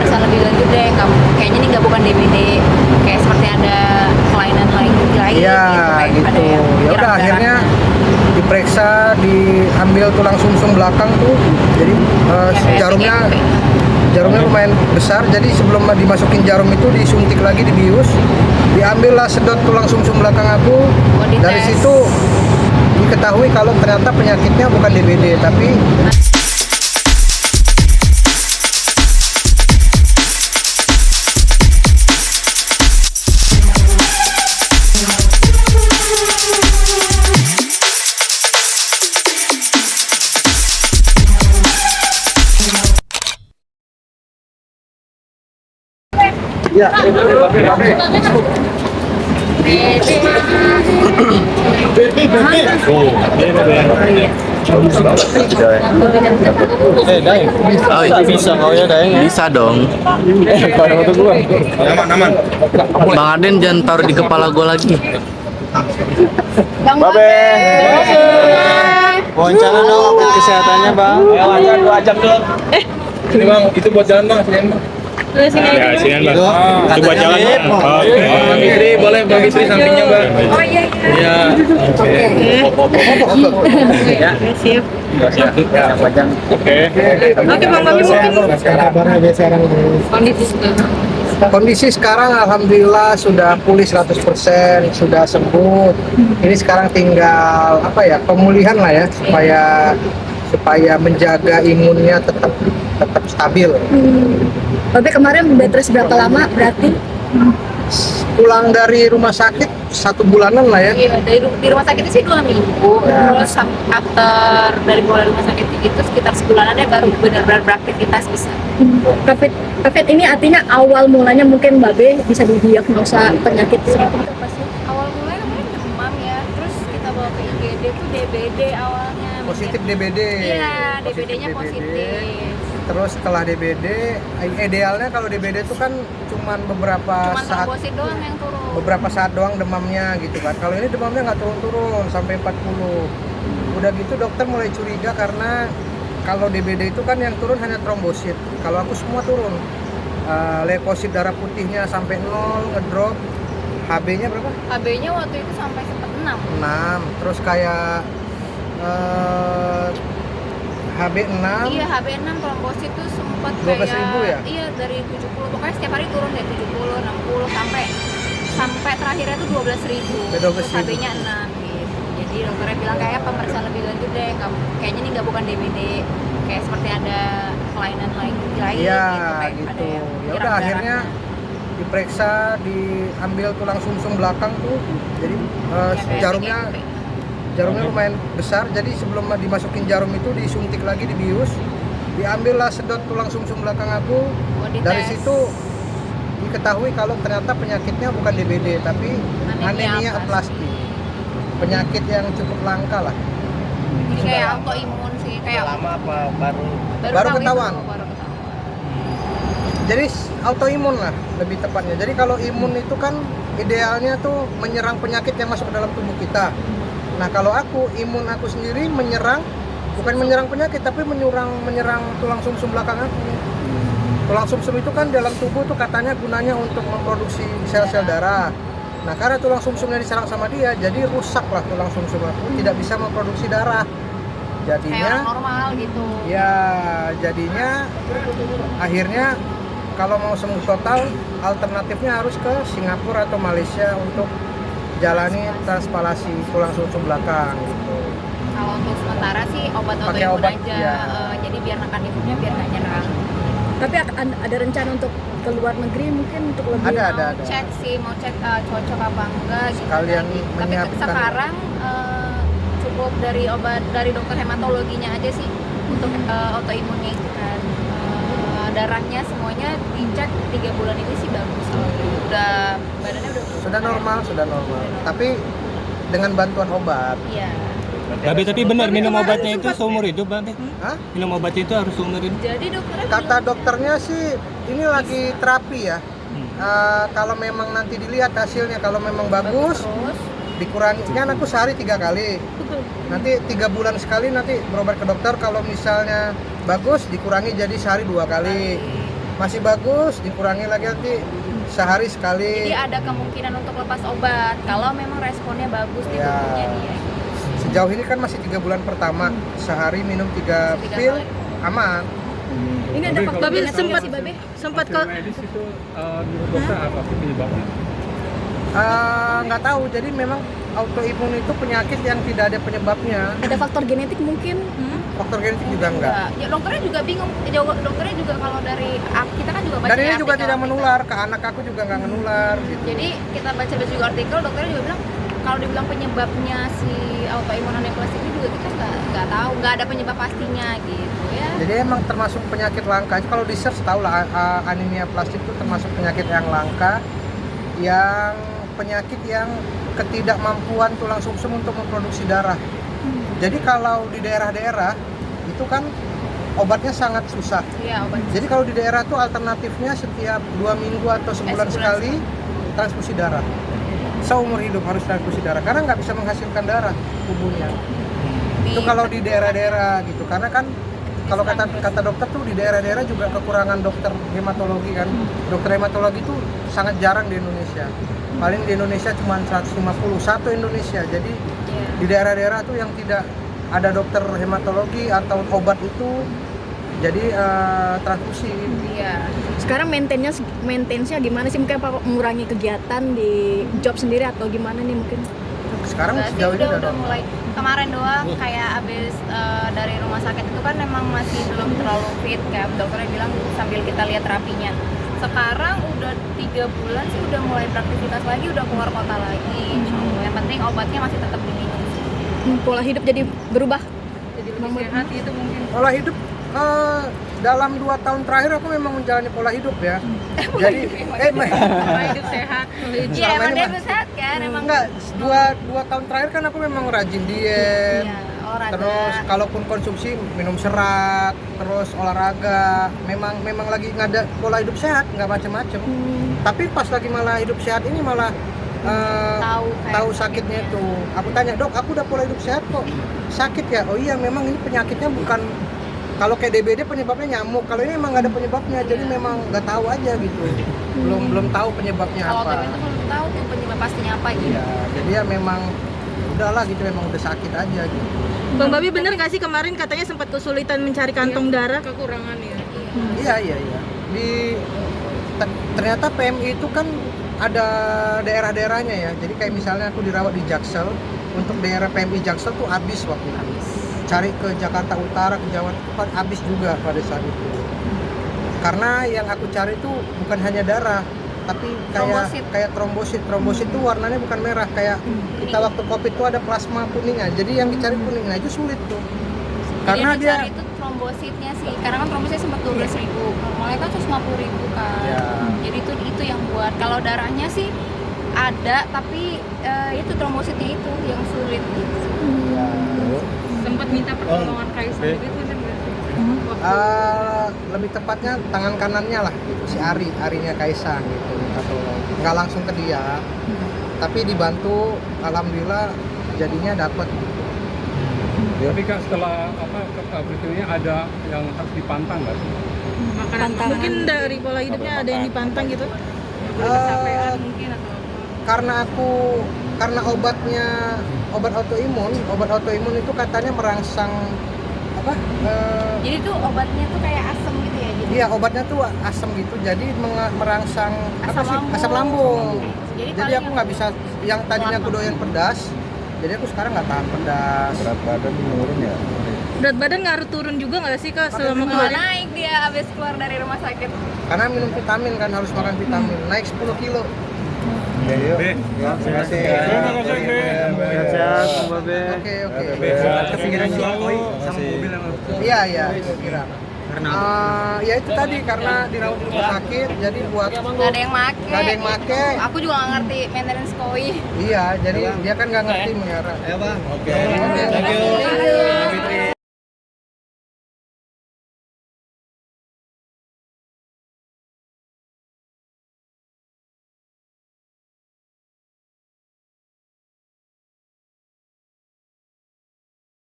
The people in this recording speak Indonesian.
pemeriksaan lebih lanjut deh. Kayaknya ini nggak bukan DBD, kayak seperti ada kelainan lain Iya gitu, gitu. Ya udah akhirnya diperiksa, diambil tulang sumsum belakang tuh. Jadi jarumnya lumayan besar. Jadi sebelum dimasukin jarum itu disuntik lagi, dibius. Diambillah sedot tulang sumsum belakang aku. Dari situ diketahui kalau ternyata penyakitnya bukan DBD tapi ya. Oh, itu bisa kau ya, Dayang? Bisa dong. Aman. Bang Aden jangan taruh di kepala gua lagi. Babe. Wawancara dong update kesehatannya, Bang. Ya, wajar lu ajak dong. Ini Bang, itu buat jalan Bang, sini Bang. Ya, sini Bang. Itu buat jalan Bang. Oke. Bang Istri, boleh Bang Istri sampingnya Bang. Oh iya. Iya. Oke. Ya, Siap. siap. Ya, wajang. Oke. Oke Bang Bami, Kondisi sekarang alhamdulillah sudah pulih 100%, sudah sembuh. Ini sekarang tinggal pemulihan lah ya, supaya menjaga imunnya tetap stabil. Tapi kemarin bed rest berapa lama berarti? Pulang dari rumah sakit 1 bulanan lah ya. Iya, di rumah sakit sih 2 minggu. Terus after dari pulang rumah sakit itu sekitar sebulanannya baru benar-benar beraktivitas bisa. COVID ini artinya awal mulanya mungkin Mbak B bisa didiagnosa penyakit seperti apa sih? Awal mulanya namanya demam ya, terus kita bawa ke IGD tuh DBD awalnya. Positif DBD. Iya, DBD-nya positif. Terus setelah DBD, idealnya kalau DBD itu kan cuman beberapa saat trombosit doang yang turun. beberapa saat doang demamnya gitu kan. Kalau ini demamnya nggak turun-turun sampai 40. Udah gitu dokter mulai curiga karena kalau DBD itu kan yang turun hanya trombosit. Kalau aku semua turun. Leukosit darah putihnya sampai 0, ngedrop. HB-nya berapa? HB-nya waktu itu sampai sempat 6. 6. Terus kayak HB 6. Iya, HB 6 trombosit tuh sempat 12.000 ya? Iya, dari 70. Pokoknya setiap hari turun deh 70, 60 sampai terakhirnya tuh 12.000. 12.000. Terus HB-nya 6 gitu. Jadi dokternya bilang kayak pemeriksaan lebih lanjut deh. Kayaknya ini nggak bukan DBD. Kayak seperti ada kelainan lain Iya gitu. gitu. Ya udah akhirnya diperiksa, diambil tulang sumsum belakang tuh. Jadi jarumnya lumayan besar. Jadi sebelum dimasukin jarum itu disuntik lagi, dibius. Diambillah sedot tulang sumsum belakang aku. Dari situ diketahui kalau ternyata penyakitnya bukan DBD tapi anemia aplastik. Penyakit yang cukup langka lah. Jadi kayak autoimun sih, kayak Lama apa baru tahu ketahuan. itu, baru ketahuan. Jadi autoimun lah lebih tepatnya. Jadi kalau imun itu kan idealnya tuh menyerang penyakit yang masuk ke dalam tubuh kita. Nah kalau imun aku sendiri bukan menyerang penyakit tapi menyerang tulang sumsum belakang aku. Tulang sumsum itu kan dalam tubuh tuh katanya gunanya untuk memproduksi sel-sel darah. Nah karena tulang sumsumnya diserang sama dia, jadi rusaklah tulang sumsum aku, tidak bisa memproduksi darah. Kayak Jadinya orang normal gitu. ya jadinya akhirnya kalau mau sembuh total alternatifnya harus ke Singapura atau Malaysia untuk jalani transplantasi tulang sumsum belakang gitu. Kalau untuk sementara sih obat Pakai autoimun obat, aja. ya. Jadi biar mekanismenya biar nggak nyerang. Tapi ada rencana untuk ke luar negeri mungkin untuk lebih Ada. Cek sih, mau cek cocok apa enggak gitu. Sekalian Tapi menyiapkan. sekarang cukup dari obat dari dokter hematologinya aja sih untuk autoimunnya itu kan. Darahnya semuanya dicek 3 bulan ini sih bagus. Udah badannya Sudah normal. Tapi dengan bantuan obat. Iya. Tapi benar minum obatnya itu seumur hidup, Bang? Hah? Minum obatnya itu harus seumur hidup. Jadi dokternya Kata dokternya sih ini lagi terapi ya. Kalau memang nanti dilihat hasilnya, kalau memang bagus, terus dikurangi. Kan aku sehari 3 kali. Nanti 3 bulan sekali nanti berobat ke dokter. Kalau misalnya bagus dikurangi jadi sehari 2 kali. masih bagus, dikurangi lagi nanti sehari sekali. Jadi ada kemungkinan untuk lepas obat kalau memang responnya bagus di Ya. tubuhnya dia. Sejauh ini kan masih 3 bulan pertama, sehari minum 3 Tiga pil, kali. aman. Ini ada faktor Babe, genetik sempat- sih, Babe. Sempat Hasil kok medis itu menurut dokter apa sih penyebabnya? Nggak tahu, jadi memang autoimun itu penyakit yang tidak ada penyebabnya. Ada faktor genetik mungkin. Faktor genetik juga enggak. Ya dokternya juga bingung. Dokternya juga kalau dari kita kan juga baca Dan ini juga artikel-artikel. tidak menular, ke anak aku juga nggak menular gitu. Jadi kita baca juga artikel, dokternya juga bilang kalau dibilang penyebabnya si autoimun anaplastik ini juga kita nggak tahu, nggak ada penyebab pastinya gitu ya. Jadi emang termasuk penyakit langka. Kalau di search tahu lah anemia plastik itu termasuk penyakit yang langka, yang penyakit yang ketidakmampuan tulang sumsum untuk memproduksi darah. Jadi kalau di daerah-daerah itu kan obatnya sangat susah. Iya obat. Jadi kalau di daerah tuh alternatifnya setiap 2 minggu atau sebulan Sebulan sekali transfusi darah. Seumur hidup harus transfusi darah karena nggak bisa menghasilkan darah tubuhnya. Itu kalau di daerah-daerah gitu, karena kan kalau kata dokter tuh di daerah-daerah juga kekurangan dokter hematologi kan. Dokter hematologi itu sangat jarang di Indonesia. Paling di Indonesia cuma 151 Indonesia. Jadi Iya. di daerah-daerah tuh yang tidak ada dokter hematologi atau obat itu jadi transfusi. Iya. Sekarang maintenance-nya gimana sih? Mungkin apa mengurangi kegiatan di job sendiri atau gimana nih mungkin? Sekarang Enggak sih, sejauh ini udah mulai kemarin doang kayak abis dari rumah sakit itu kan memang masih belum terlalu fit kan, dokternya bilang sambil kita lihat terapinya. Sekarang udah 3 bulan sih udah mulai beraktivitas lagi, udah keluar kota lagi. Insyaallah. Yang penting obatnya masih tetap diminum. Pola hidup jadi berubah. Jadi lebih sehat itu mungkin. pola hidup dalam 2 tahun terakhir aku memang menjalani pola hidup ya. Jadi Pola hidup sehat. Iya Selama emang ini dia mah- tuh sehat kan emang. enggak, dua tahun terakhir kan aku memang rajin diet. Iya, olahraga. Terus kalaupun konsumsi minum serat, terus olahraga, memang lagi ngada pola hidup sehat, nggak macem-macem. Tapi pas lagi malah hidup sehat ini malah tahu sakitnya tuh. Aku tanya, "Dok, aku udah pola hidup sehat kok. Sakit ya?" "Oh iya, memang ini penyakitnya bukan, kalau kayak DBD penyebabnya nyamuk. Kalau ini emang nggak ada penyebabnya, jadi memang nggak tahu aja gitu. Belum tahu penyebabnya Kalau apa." autoimun itu belum tahu tuh penyebab pastinya apa gitu. Ya, jadi ya memang udahlah gitu, memang udah sakit aja gitu. Bang Babi bener nggak sih kemarin katanya sempat kesulitan mencari kantong darah? Kekurangan ya. Iya. Ternyata PMI itu kan ada daerah-daerahnya ya. Jadi kayak misalnya aku dirawat di Jaksel, untuk daerah PMI Jaksel tuh habis waktu itu. Cari ke Jakarta Utara, ke Jawa itu kan habis juga pada saat itu. Karena yang aku cari itu bukan hanya darah, tapi kayak trombosit. Trombosit itu warnanya bukan merah, kayak kita waktu Covid itu ada plasma kuningnya. Jadi yang dicari kuning, nah itu sulit tuh. Karena Yang dia dicari itu trombositnya sih, karena kan trombositnya sempat 12.000, normalnya kan 150.000 kan. Ya. Jadi itu yang buat. Kalau darahnya sih ada, tapi itu trombositnya itu yang sulit. Sempat minta pertolongan Kaisang gitu kan? Lebih tepatnya tangan kanannya lah gitu, si Arinya Kaisang gitu, minta tolong. Nggak langsung ke dia, tapi dibantu, alhamdulillah jadinya dapat. Tapi Kak, setelah peristiwanya ada yang harus dipantang nggak sih? Mungkin dari pola hidupnya ada yang dipantang gitu. Mungkin atau Karena obat autoimun itu katanya merangsang apa? jadi tuh obatnya tuh kayak asam gitu ya. Jadi Iya, obatnya tuh asam gitu, jadi merangsang apa Asam sih? lambung. Asam lambung. Jadi Jadi aku nggak bisa, yang tadinya aku doyan pedas, jadi aku sekarang nggak tahan pedas. Berat badan menurun ya. Berat badan ngaruh turun juga nggak sih Kak selama malah kemarin? naik dia abis keluar dari rumah sakit. Karena minum vitamin kan, harus makan vitamin. Naik 10 kilo. Ya, yuk. Ya, terima kasih. Terima kasih, Be. Sehat-sehat, Mbak Be. Oke. Kepikiran Jokowi sama mobil yang Iya, kira. Ya itu tadi, karena dirawat di rumah sakit, jadi buat Nggak ada yang make. Nggak ada yang make. Aku juga nggak ngerti maintenance koi. iya, jadi dia kan nggak ngerti mengarah. Ya, Bang. Oke. Oke. Thank you.